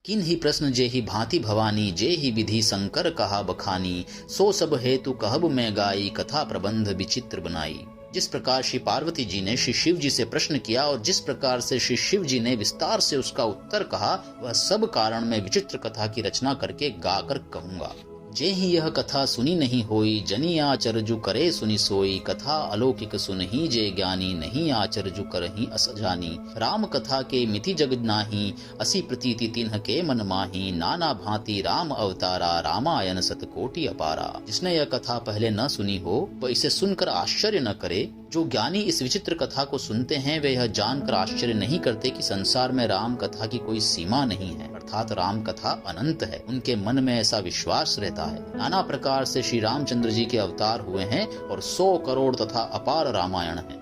किन ही प्रश्न जे ही भांति भवानी, जे ही विधि शंकर कहा बखानी, सो सब हेतु कहब मैं गाई, कथा प्रबंध विचित्र बनाई। जिस प्रकार श्री पार्वती जी ने श्री शिव जी से प्रश्न किया और जिस प्रकार से श्री शिव जी ने विस्तार से उसका उत्तर कहा, वह सब कारण मैं विचित्र कथा की रचना करके गाकर कहूंगा। जे ही यह कथा सुनी नहीं होई, जनी आचरजु करे सुनी सोई, कथा अलौकिक सुनहि जे ज्ञानी, नहीं आचरजु करहि अस जानी। राम कथा के मिति जग नाही, असी प्रतीति तिन्ह के मन माही, नाना भांति राम अवतारा, रामायण सत कोटि अपारा। जिसने यह कथा पहले न सुनी हो वह इसे सुनकर आश्चर्य न करे। जो ज्ञानी इस विचित्र कथा को सुनते हैं वे यह जानकर आश्चर्य नहीं करते कि संसार में राम कथा की कोई सीमा नहीं है, अर्थात राम कथा अनंत है। उनके मन में ऐसा विश्वास रहता है। नाना प्रकार से श्री रामचंद्र जी के अवतार हुए हैं और 100 करोड़ तथा अपार रामायण है।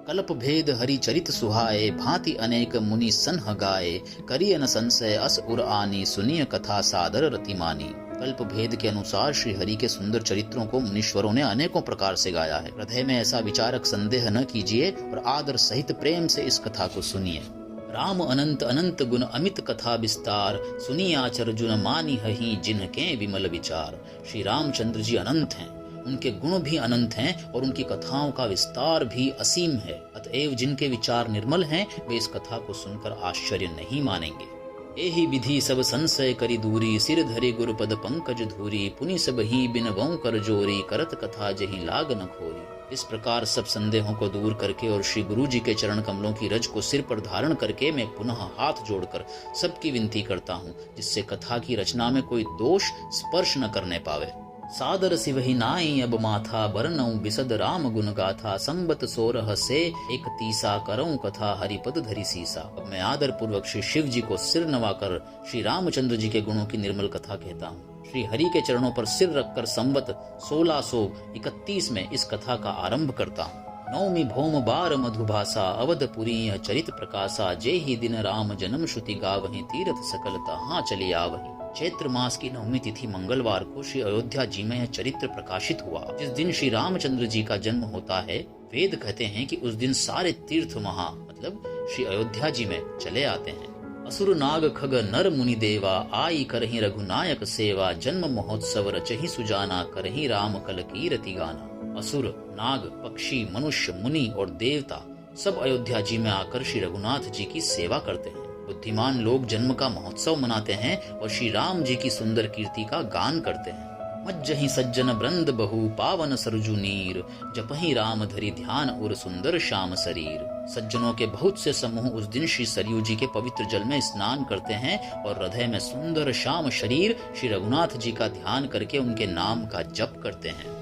कल्प भेद हरि चरित सुहाए, भांति अनेक मुनि सन्ह गाए, करिय न संशय अस उर आनी, सुनिय कथा सादर रतिमानी। कल्प भेद के अनुसार श्री हरि के सुंदर चरित्रों को मुनीश्वरों ने अनेकों प्रकार से गाया है। हृदय में ऐसा विचारक संदेह न कीजिए और आदर सहित प्रेम से इस कथा को सुनिए। राम अनंत अनंत गुण अमित कथा विस्तार, सुनी आचरजुन मानी हहि जिनके विमल विचार। श्री रामचंद्र जी अनंत हैं, उनके गुण भी अनंत हैं और उनकी कथाओं का विस्तार भी असीम है। अतएव जिनके विचार निर्मल हैं वे इस कथा को सुनकर आश्चर्य नहीं मानेंगे। एहि विधि सब संशय करी दूरी, सिर धरे गुरुपद पंकज धूरी, पुनि सब ही बिन वों कर जोरी, करत कथा जही लाग न खोरी। इस प्रकार सब संदेहों को दूर करके और श्री गुरु जी के चरण कमलों की रज को सिर पर धारण करके मैं पुनः हाथ जोड़कर सबकी विनती करता हूँ, जिससे कथा की रचना में कोई दोष स्पर्श न करने पावे। सादर सिवहि नाई अब माथा, बरनऊ बिसद राम गुण गाथा, संबत 16 से एक तीसा, करऊं कथा हरिपद धरि सीसा। अब मैं आदर पूर्वक श्री शिव जी को सिर नवाकर श्री रामचंद्र जी के गुणों की निर्मल कथा कहता हूँ। श्री हरि के चरणों पर सिर रखकर संबत 1631 में इस कथा का आरंभ करता हूँ। नौमी भौम बार मधुभाषा, अवधपुरी चरित प्रकाशा, जे ही दिन राम जन्म श्रुति गावहि, तीर्थ सकल तहाँ चली आवहि। चैत्र मास की 9वीं तिथि मंगलवार को श्री अयोध्या जी में यह चरित्र प्रकाशित हुआ। जिस दिन श्री रामचंद्र जी का जन्म होता है, वेद कहते हैं कि उस दिन सारे तीर्थ मतलब श्री अयोध्या जी में चले आते हैं। असुर नाग खग नर मुनि देवा, आई करहि रघुनायक सेवा, जन्म महोत्सव रचहि सुजाना, करहि राम कल कीरति गाना। असुर, नाग, पक्षी, मनुष्य, मुनि और देवता सब अयोध्या जी में आकर श्री रघुनाथ जी की सेवा करते हैं। बुद्धिमान लोग जन्म का महोत्सव मनाते हैं और श्री राम जी की सुंदर कीर्ति का गान करते हैं। मज्जहि सज्जन ब्रंद बहु, पावन सरजु नीर, जपहि राम धरि ध्यान उर, सुंदर श्याम शरीर। सज्जनों के बहुत से समूह उस दिन श्री सरयू जी के पवित्र जल में स्नान करते हैं और हृदय में सुंदर श्याम शरीर श्री रघुनाथ जी का ध्यान करके उनके नाम का जप करते हैं।